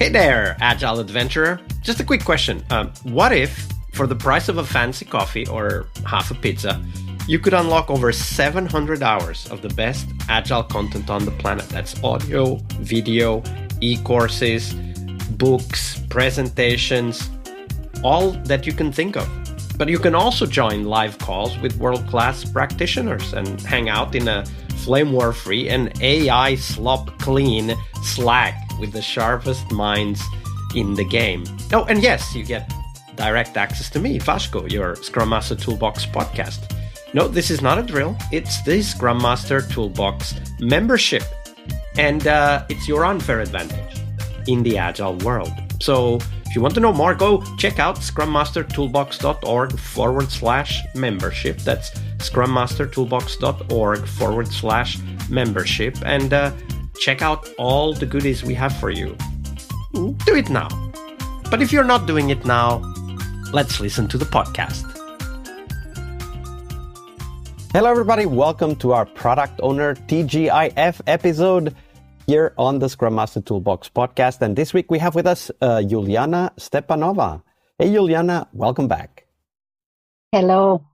Hey there, Agile Adventurer. Just a quick question. What if, for the price of a fancy coffee or half a pizza, you could unlock over 700 hours of the best Agile content on the planet? That's audio, video, e-courses, books, presentations, all that you can think of. But you can also join live calls with world-class practitioners and hang out in a flame war-free and AI slop-clean Slack with the sharpest minds in the game. Oh, and yes, you get direct access to me, Vasco, your Scrum Master Toolbox podcast. No, this is not a drill. It's the Scrum Master Toolbox membership. And it's your unfair advantage in the Agile world. So if you want to know more, go check out scrummastertoolbox.org/membership. That's scrummastertoolbox.org/membership. And check out all the goodies we have for you. Do it now. But if you're not doing it now, let's listen to the podcast. Hello, everybody. Welcome to our Product Owner TGIF episode here on the Scrum Master Toolbox podcast. And this week we have with us Juliana Stepanova. Hey, Juliana, welcome back. Hello.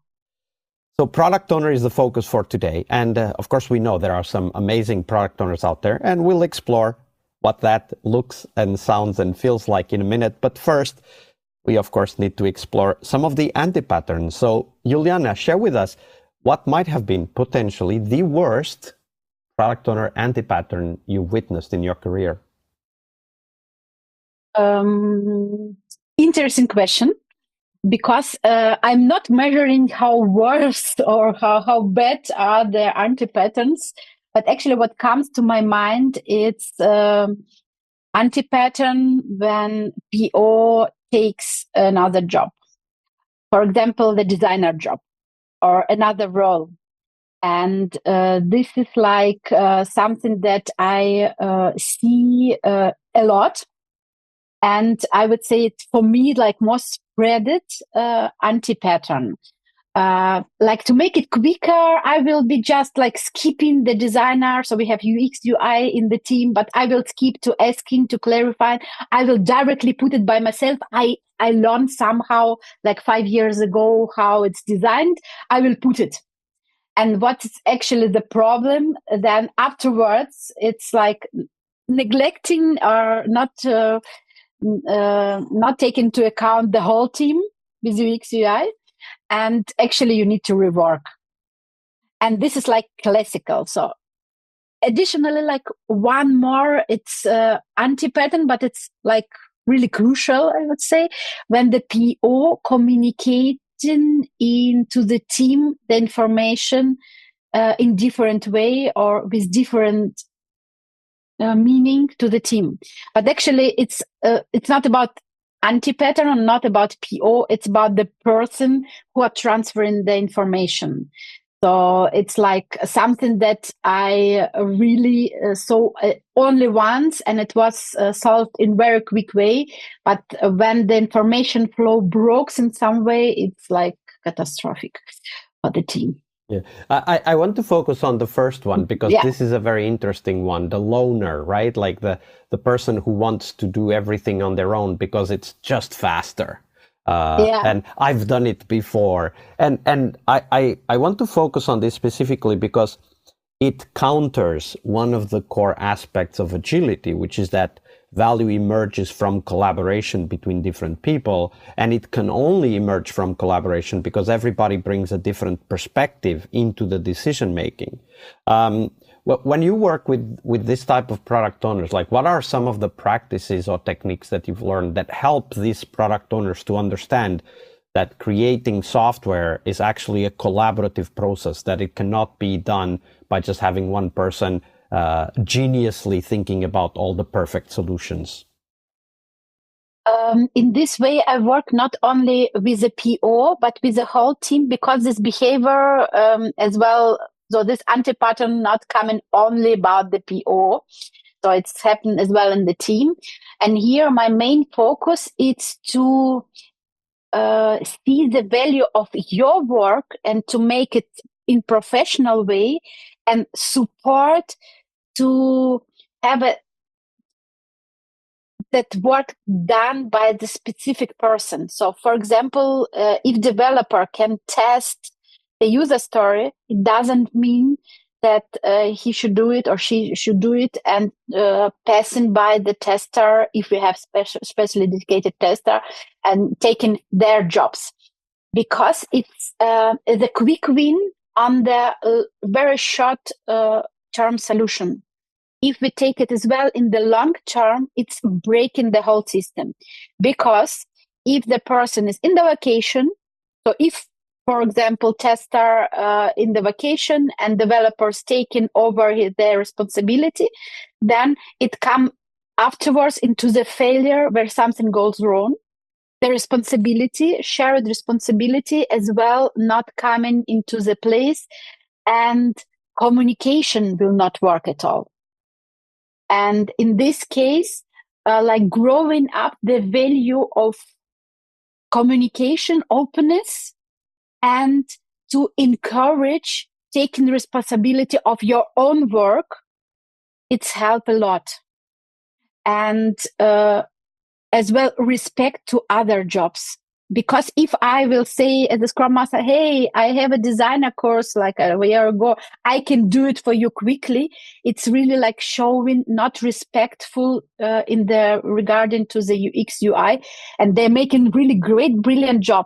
So product owner is the focus for today. And of course, we know there are some amazing product owners out there, and we'll explore what that looks and sounds and feels like in a minute. But first, we of course need to explore some of the anti-patterns. So Juliana, share with us what might have been potentially the worst product owner anti-pattern you witnessed in your career. Interesting question. Because I'm not measuring how worse or how bad are the anti-patterns, but actually what comes to my mind, it's anti-pattern when PO takes another job. For example, the designer job or another role. And this is like something that I see a lot. And I would say it's for me like most spreaded anti-pattern. Like to make it quicker, I will be just like skipping the designer. So we have UX, UI in the team, but I will skip to asking to clarify. I will directly put it by myself. I learned somehow like 5 years ago how it's designed. I will put it. And what's actually the problem then afterwards, it's like neglecting or not take into account the whole team with UX UI, and actually you need to rework. And this is like classical. So additionally, like one more, it's anti-pattern, but it's like really crucial, I would say, when the PO communicating into the team the information in different way or with different meaning to the team. But actually it's not about anti-pattern or not about PO, it's about the person who are transferring the information. So it's like something that I really saw only once, and it was solved in very quick way. But when the information flow breaks in some way, it's like catastrophic for the team. Yeah, I want to focus on the first one because this is a very interesting one. The loner, right? Like the person who wants to do everything on their own because it's just faster. And I've done it before. And I want to focus on this specifically because it counters one of the core aspects of agility, which is that value emerges from collaboration between different people, and it can only emerge from collaboration because everybody brings a different perspective into the decision making. When you work with this type of product owners, like what are some of the practices or techniques that you've learned that help these product owners to understand that creating software is actually a collaborative process, that it cannot be done by just having one person geniusly thinking about all the perfect solutions? In this way, I work not only with the PO, but with the whole team, because this behavior as well, so this anti-pattern not coming only about the PO, so it's happened as well in the team. And here my main focus is to see the value of your work and to make it in professional way and support to have a that work done by the specific person. So, for example, if developer can test the user story, it doesn't mean that he should do it or she should do it and passing by the tester if we have specially dedicated tester and taking their jobs, because it's the quick win on the very short term solution. If we take it as well in the long term, it's breaking the whole system. Because if the person is in the vacation, so if, for example, tester in the vacation and developers taking over their responsibility, then it comes afterwards into the failure where something goes wrong. The responsibility, shared responsibility as well, not coming into the place, and communication will not work at all. And in this case, like growing up the value of communication, openness, and to encourage taking responsibility of your own work, it's helped a lot. And as well, respect to other jobs. Because if I will say as a Scrum Master, hey, I have a designer course like a year ago, I can do it for you quickly. It's really like showing not respectful in the regarding to the UX UI, and they're making really great, brilliant job.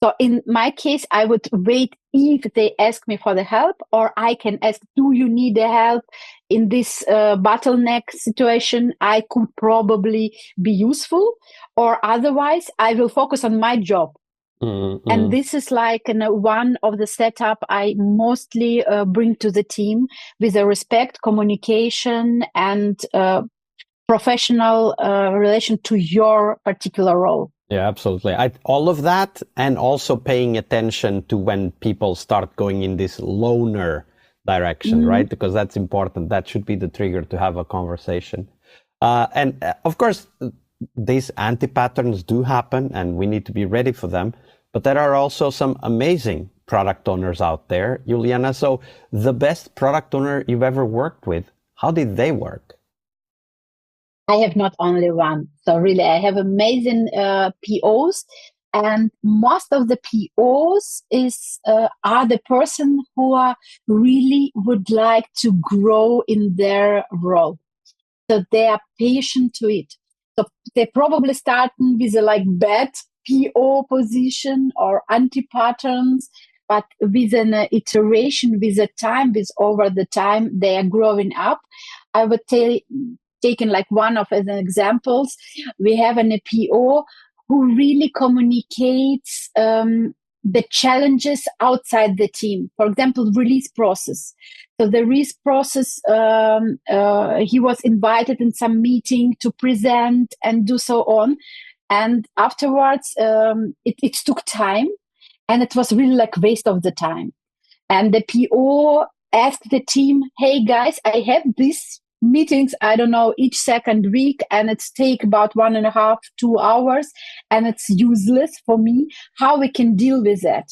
So in my case, I would wait if they ask me for the help, or I can ask, do you need the help in this bottleneck situation? I could probably be useful, or otherwise I will focus on my job. Mm-hmm. And this is like one of the setup I mostly bring to the team with a respect, communication, and professional relation to your particular role. Yeah, absolutely. All of that, and also paying attention to when people start going in this loner direction, mm-hmm. right? Because that's important. That should be the trigger to have a conversation. And of course, these anti-patterns do happen and we need to be ready for them. But there are also some amazing product owners out there, Juliana. So the best product owner you've ever worked with, how did they work? I have not only one. So really, I have amazing POs, and most of the POs are the person who are really would like to grow in their role. So they are patient to it. So they probably starting with a like bad PO position or anti-patterns, but with an iteration, with a time, with over the time, they are growing up. I would taken like one of as an examples, we have an PO who really communicates the challenges outside the team. For example, release process. So the release process, he was invited in some meeting to present and do so on. And afterwards, it took time, and it was really like waste of the time. And the PO asked the team, hey guys, I have this meetings, I don't know, each second week, and it's take about 1.5, 2 hours, and it's useless for me. How we can deal with that?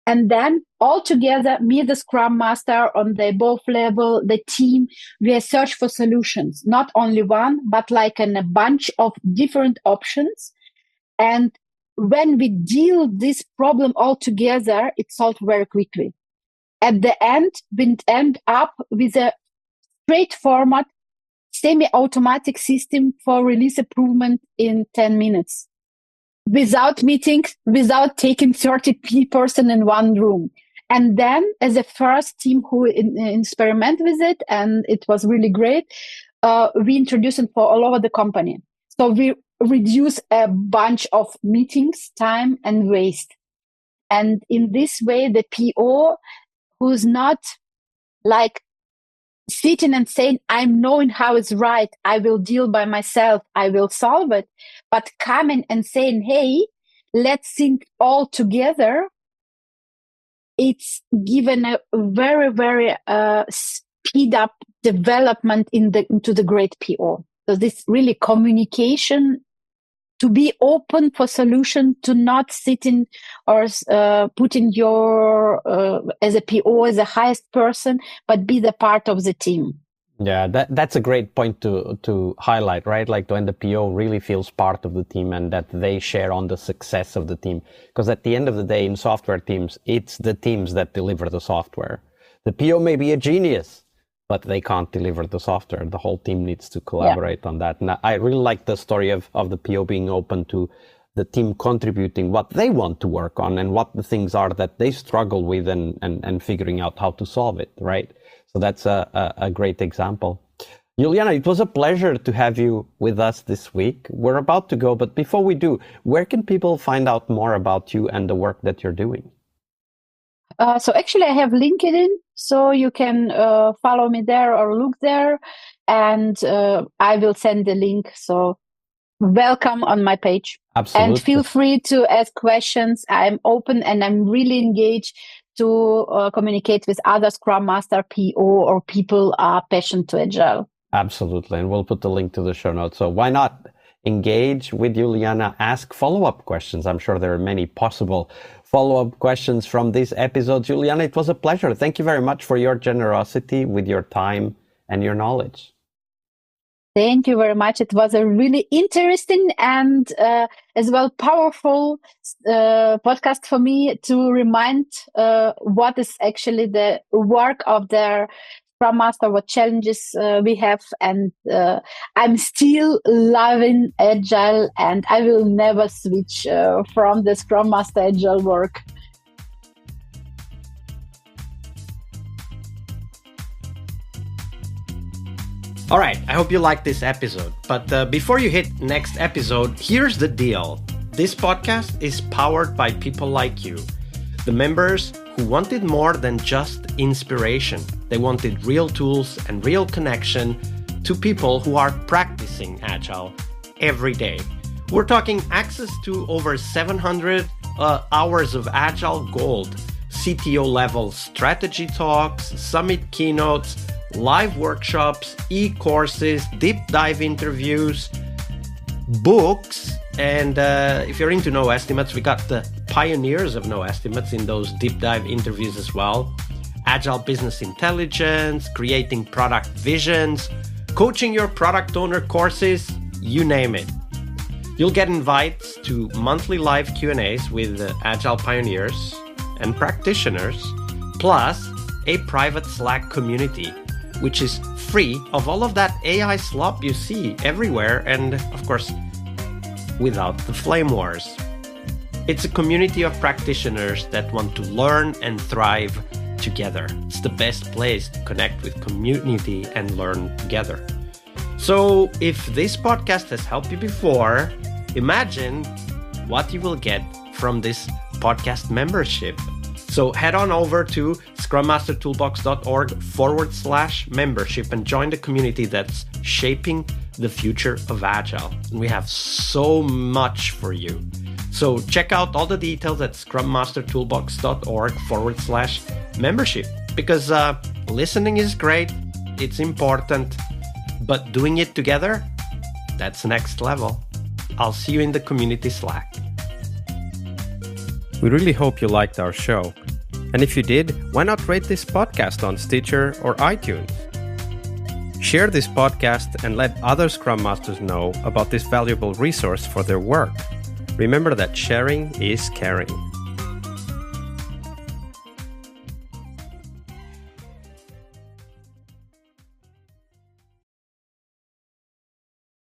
And then all together, me, the Scrum Master, on the above level, the team, we search for solutions, not only one, but like a bunch of different options. And when we deal this problem all together, it's solved very quickly. At the end, we end up with a straight format, semi-automatic system for release improvement in 10 minutes. Without meetings, without taking 30 person in one room. And then as a first team who experiment with it, and it was really great, we introduced it for all over the company. So we reduce a bunch of meetings, time, and waste. And in this way, the PO, who's not like sitting and saying, I'm knowing how it's right, I will deal by myself, I will solve it, but coming and saying, hey, let's think all together, it's given a very, very speed up development into the great PO. So this really communication, to be open for solution, to not sit in or put in your as a PO as the highest person, but be the part of the team. Yeah, that's a great point to highlight, right? Like when the PO really feels part of the team and that they share on the success of the team. Because at the end of the day, in software teams, it's the teams that deliver the software. The PO may be a genius, but they can't deliver the software. The whole team needs to collaborate on that. And I really like the story of the PO being open to the team contributing what they want to work on and what the things are that they struggle with and figuring out how to solve it, right? So that's a great example. Juliana, it was a pleasure to have you with us this week. We're about to go, but before we do, where can people find out more about you and the work that you're doing? So actually, I have LinkedIn, so you can follow me there or look there, and I will send the link. So welcome on my page. Absolutely. And feel free to ask questions. I'm open and I'm really engaged to communicate with other Scrum Master, PO, or people are passionate to Agile. Absolutely. And we'll put the link to the show notes. So why not engage with Juliana, ask follow-up questions. I'm sure there are many possible follow-up questions from this episode. Juliana, it was a pleasure. Thank you very much for your generosity with your time and your knowledge. Thank you very much. It was a really interesting and as well powerful podcast for me to remind what is actually the work of their Scrum Master, what challenges we have. And I'm still loving Agile and I will never switch from the Scrum Master Agile work. All right, I hope you liked this episode. But before you hit next episode, here's the deal. This podcast is powered by people like you, the members who wanted more than just inspiration. They wanted real tools and real connection to people who are practicing Agile every day. We're talking access to over 700 hours of Agile Gold, CTO level strategy talks, summit keynotes, live workshops, e-courses, deep dive interviews, books, and if you're into no estimates, we got the pioneers of no estimates in those deep dive interviews as well. Agile business intelligence, creating product visions, coaching your product owner courses, you name it. You'll get invites to monthly live Q&As with Agile pioneers and practitioners, plus a private Slack community, which is free of all of that AI slop you see everywhere and, of course, without the flame wars. It's a community of practitioners that want to learn and thrive together. It's the best place to connect with community and learn together. So if this podcast has helped you before, imagine what you will get from this podcast membership. So head on over to scrummastertoolbox.org/membership and join the community that's shaping the future of Agile. And we have so much for you. So check out all the details at scrummastertoolbox.org/membership because listening is great, it's important, but doing it together, that's next level. I'll see you in the community Slack. We really hope you liked our show. And if you did, why not rate this podcast on Stitcher or iTunes? Share this podcast and let other Scrum Masters know about this valuable resource for their work. Remember that sharing is caring.